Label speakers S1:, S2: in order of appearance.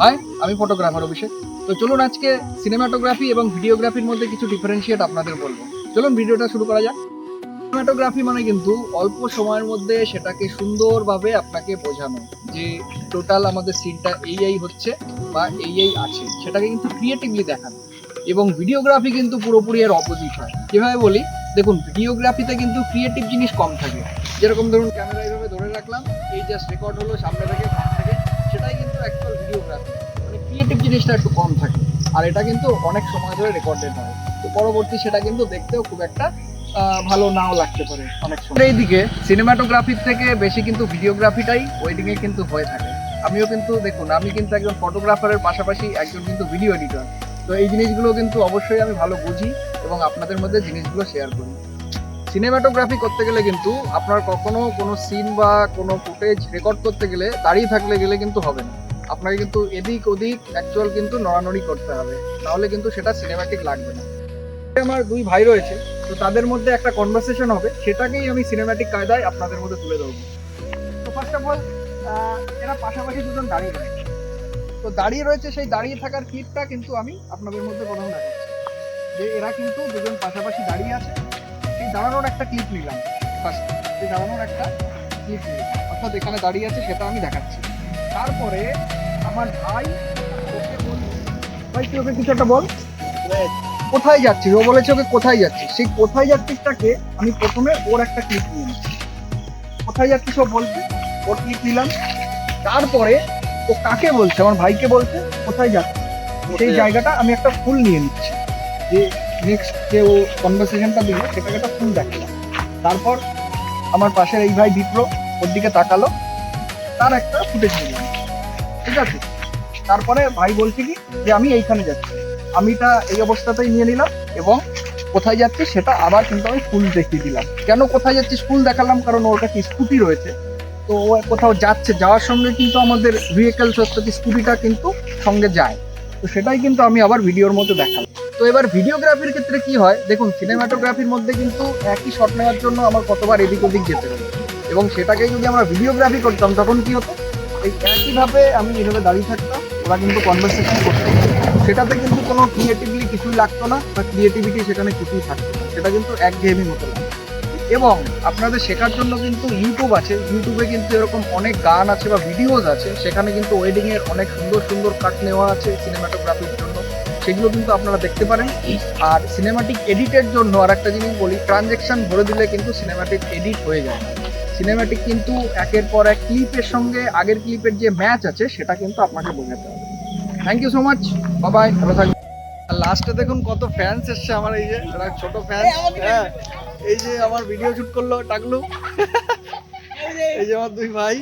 S1: High, আমি photographer অভিষেক। তো চলুন আজকে সিনেমাটোগ্রাফি এবং ভিডিওগ্রাফির মধ্যে কিছু ডিফারেন্সিয়েট আপনাদের বলবো। চলুন ভিডিওটা শুরু করা যাক। সিনেমাটোগ্রাফি মানে কিন্তু অল্প সময়ের মধ্যে সেটাকে সুন্দরভাবে আপনাকে বোঝানো যে টোটাল আমাদের সিনটা এই হচ্ছে বা এই আছে, সেটাকে কিন্তু ক্রিয়েটিভলি দেখানো। এবং ভিডিওগ্রাফি কিন্তু পুরোপুরি এর অপোজিট হয়। কিভাবে বলি, দেখুন ভিডিওগ্রাফিতে কিন্তু ক্রিয়েটিভ জিনিস কম থাকে। যেরকম ধরুন ক্যামেরা এইভাবে ধরে রাখলাম, এই জাস্ট রেকর্ড হলো সামনে থেকে ফ্রন্ট থেকে, সেটাই কিন্তু অ্যাকচুয়াল ভিডিওগ্রাফি। মানে ক্রিয়েটিভ জিনিসটা একটু কম থাকে, আর এটা কিন্তু অনেক সময় ধরে রেকর্ডেড হয়। তো পরবর্তী সেটা কিন্তু দেখতেও খুব একটা ভালো নাও লাগতে পারে অনেক সময়। এইদিকে সিনেমাটোগ্রাফির থেকে বেশি কিন্তু ভিডিওগ্রাফিটাই ওয়েডিং এ কিন্তু হয়ে থাকে। আমিও কিন্তু দেখুন, আমি কিন্তু একজন ফটোগ্রাফারের পাশাপাশি একজন কিন্তু ভিডিও এডিটর। তো এই জিনিসগুলো কিন্তু অবশ্যই আমি ভালো বুঝি এবং আপনাদের মধ্যে জিনিসগুলো শেয়ার করি। সিনেমাটোগ্রাফি করতে গেলে কিন্তু আপনার কখনো কোনো সিন বা কোনো ফুটেজ রেকর্ড করতে গেলে দাঁড়িয়ে গেলে কিন্তু হবে না। আপনাকে কিন্তু এদিক ওদিক অ্যাকচুয়াল কিন্তু নড়ানড়ি করতে হবে, তাহলে কিন্তু সেটা সিনেমাটিক লাগবে না। আমার দুই ভাই রয়েছে, তো তাদের মধ্যে একটা কনভারসেশন হবে, সেটাকেই আমি সিনেম্যাটিক কায়দায় আপনাদের মধ্যে তুলে ধরবো। তো ফার্স্ট অফ অল, এরা পাশাপাশি দুজন দাঁড়িয়ে রয়েছে। তো দাঁড়িয়ে রয়েছে, সেই দাঁড়িয়ে থাকার ক্লিপটা কিন্তু আমি আপনাদের মধ্যে প্রথম দেখাচ্ছি যে এরা কিন্তু দুজন পাশাপাশি দাঁড়িয়ে আছে। সেই দাঁড়ানোর একটা ক্লিপ নিলাম ফার্স্ট, সেই দাঁড়ানোর একটা ক্লিপ নিলাম, অর্থাৎ এখানে দাঁড়িয়ে আছে সেটা আমি দেখাচ্ছি। তারপরে আমার ভাই ওকে বলছে, ভাই তুই ওকে কিছু একটা বল, কোথায় যাচ্ছিস। ও বলেছে ওকে কোথায় যাচ্ছিস। সেই কোথায় যাচ্ছিসটাকে আমি প্রথমে ওর একটা ক্লিপ নিয়ে নিচ্ছি। কোথায় যাচ্ছিস ও বলছে, ওর ক্লিপ নিলাম। তারপরে ও কাকে বলছে, আমার ভাইকে বলছে কোথায় যাচ্ছে, সেই জায়গাটা আমি একটা ফুল নিয়ে নিচ্ছি, যে নেক্সট যে ও কনভারসেশনটা দিল সেটাকে একটা ফুল দেখালাম। তারপর আমার পাশের এই ভাই বিপ্র ওর দিকে তাকালো, তার একটা ফুটেজ নিলাম, ঠিক আছে। তারপরে ভাই বলছে কি যে আমি এইখানে যাচ্ছি, আমিটা এই অবস্থাতেই নিয়ে নিলাম এবং কোথায় যাচ্ছি সেটা আবার কিন্তু আমি ফুল দেখিয়ে দিলাম। কেন কোথায় যাচ্ছিস ফুল দেখালাম, কারণ ওর কাছে স্কুটি রয়েছে। তো ও কোথাও যাচ্ছে, যাওয়ার সঙ্গে কিন্তু আমাদের ভেহিকেলস অর্থাৎ স্কুটিটা কিন্তু সঙ্গে যায়। তো সেটাই কিন্তু আমি আবার ভিডিওর মধ্যে দেখালাম। তো এবার ভিডিওগ্রাফির ক্ষেত্রে কি হয়, দেখুন সিনেমাটোগ্রাফির মধ্যে কিন্তু একই শট নেওয়ার জন্য আমার কতবার এদিক ওদিক যেতে হবে, এবং সেটাকে যদি আমরা ভিডিওগ্রাফি করতাম তখন কি হতো, এই একইভাবে আমি এভাবে দাঁড়িয়ে থাকতাম, ওরা কিন্তু কনভারসেশন করতো, সেটাতে কিন্তু কোনো ক্রিয়েটিভলি কিছুই লাগতো না বা ক্রিয়েটিভিটি সেখানে কিছুই থাকতো না, সেটা কিন্তু একঘেয়েমি মতো লাগতো। এবং আপনাদের শেখার জন্য কিন্তু ইউটিউব আছে, ইউটিউবে কিন্তু এরকম অনেক গান আছে বা ভিডিওস আছে, সেখানে কিন্তু ওয়েডিং এর অনেক সুন্দর সুন্দর কাট নেওয়া আছে সিনেমাটোগ্রাফির জন্য, সেগুলো কিন্তু আপনারা দেখতে পারেন। আর সিনেমাটিক এডিটের জন্য আর একটা জিনিস বলি, ট্রানজ্যাকশন ভরে দিলে কিন্তু সিনেমাটিক এডিট হয়ে যায়। সিনেমাটিক কিন্তু একের পর এক ক্লিপের সঙ্গে আগের ক্লিপের যে ম্যাচ আছে সেটা কিন্তু আপনাকে বোঝাতে হবে। Thank you so much, bye, ভালো থাকবেন। আর লাস্টে দেখুন কত ফ্যান্স এসছে আমার, এই যে ছোট ফ্যান, হ্যাঁ এই যে আমার ভিডিও শুট করলো টাকলু, এই যে আমার দুই ভাই।